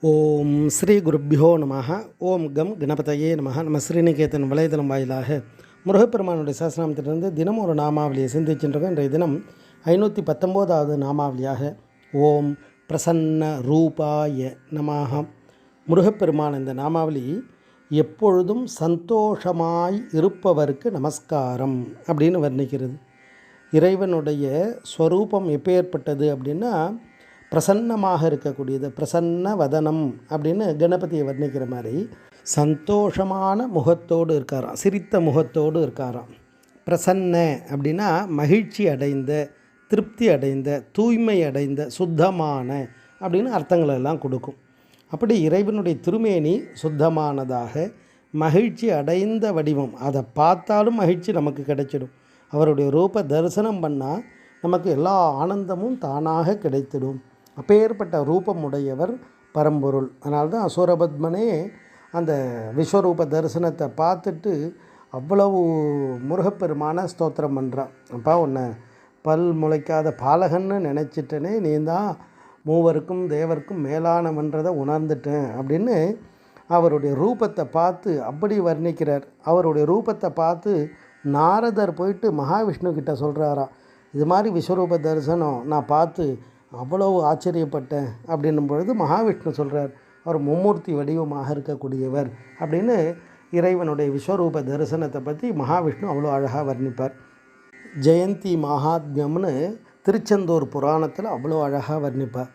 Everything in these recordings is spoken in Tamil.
ஓம் ஸ்ரீ குருப்பியோ நமः. ஓம் கம் கணபதையே நமः. நம்ம ஸ்ரீநிகேதன் வலைதளம் வாயிலாக முருகப்பெருமானுடைய சஹஸ்ரநாமத்திலிருந்து தினம் ஒரு நாமாவளியை சிந்திக்கின்றோம். இன்றைய தினம் 519வது நாமாவளியாக ஓம் பிரசன்ன ரூபாய நமः. முருகப்பெருமான் இந்த நாமாவளி எப்பொழுதும் சந்தோஷமாய் இருப்பவருக்கு நமஸ்காரம் அப்படின்னு வர்ணிக்கிறது. இறைவனுடைய ஸ்வரூபம் எப்பேற்பட்டது அப்படின்னா பிரசன்னமாக இருக்கக்கூடியது. பிரசன்ன வதனம் அப்படின்னு கணபதியை வர்ணிக்கிற மாதிரி சந்தோஷமான முகத்தோடு இருக்காராம், சிரித்த முகத்தோடு இருக்காராம். பிரசன்ன அப்படின்னா மகிழ்ச்சி அடைந்த, திருப்தி அடைந்த, தூய்மை அடைந்த, சுத்தமான அப்படின்னு அர்த்தங்களெல்லாம் கொடுக்கும். அப்படி இறைவனுடைய திருமேனி சுத்தமானதாக மகிழ்ச்சி அடைந்த வடிவம், அதை பார்த்தாலும் மகிழ்ச்சி நமக்கு கிடைச்சிடும். அவருடைய ரூப தரிசனம் பண்ணால் நமக்கு எல்லா ஆனந்தமும் தானாக கிடைத்திடும். அப்பேற்பட்ட ரூபமுடையவர் பரம்பொருள். அதனால்தான் சூரபத்மனே அந்த விஸ்வரூப தரிசனத்தை பார்த்துட்டு அவ்வளவு முருகப்பெருமான ஸ்தோத்திரம் பண்ணுறான். அப்பா, உன்னை பல் முளைக்காத பாலகன்னு நினச்சிட்டனே, நீ தான் மூவருக்கும் தேவருக்கும் மேலானவன்றதை உணர்ந்துட்டேன் அப்படின்னு அவருடைய ரூபத்தை பார்த்து அப்படி வர்ணிக்கிறார். அவருடைய ரூபத்தை பார்த்து நாரதர் போயிட்டு மகாவிஷ்ணு கிட்ட சொல்கிறாராம், இது மாதிரி விஸ்வரூப தரிசனம் நான் பார்த்து அவ்வளவு ஆச்சரியப்பட்டேன் அப்படின்னும் பொழுது மகாவிஷ்ணு சொல்கிறார், அவர் மும்மூர்த்தி வடிவமாக இருக்கக்கூடியவர் அப்படின்னு இறைவனுடைய விஸ்வரூப தரிசனத்தை பற்றி மகாவிஷ்ணு அவ்வளோ அழகாக வர்ணிப்பார். ஜெயந்தி மகாத்மியம்னு திருச்செந்தூர் புராணத்தில் அவ்வளோ அழகாக வர்ணிப்பார்.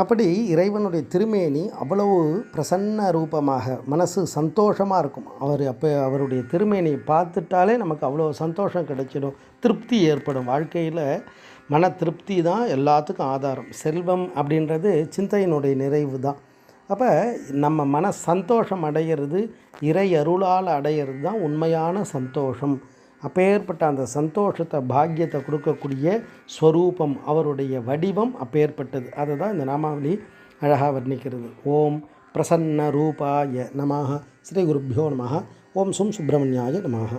அப்படி இறைவனுடைய திருமேனி அவ்வளவு பிரசன்ன ரூபமாக மனசு சந்தோஷமாக இருக்கும். அவருடைய திருமேனியை பார்த்துட்டாலே நமக்கு அவ்வளோ சந்தோஷம் கிடைச்சிடும், திருப்தி ஏற்படும். வாழ்க்கையில் மன திருப்தி தான் எல்லாத்துக்கும் ஆதாரம். செல்வம் அப்படின்றது சிந்தையினுடைய நிறைவு தான். அப்போ நம்ம மன சந்தோஷம் அடையிறது, இறை அருளால் அடையிறது தான் உண்மையான சந்தோஷம். அப்பேற்பட்ட அந்த சந்தோஷத்தை, பாக்கியத்தை கொடுக்கக்கூடிய ஸ்வரூபம், அவருடைய வடிவம் அப்பேற்பட்டது. அதை தான் இந்த நாமாவளி அழகாக வர்ணிக்கிறது. ஓம் பிரசன்ன ரூபாய நமः. ஸ்ரீ குருப்பியோ நமः. ஓம் சும் சுப்பிரமணியாய நமः.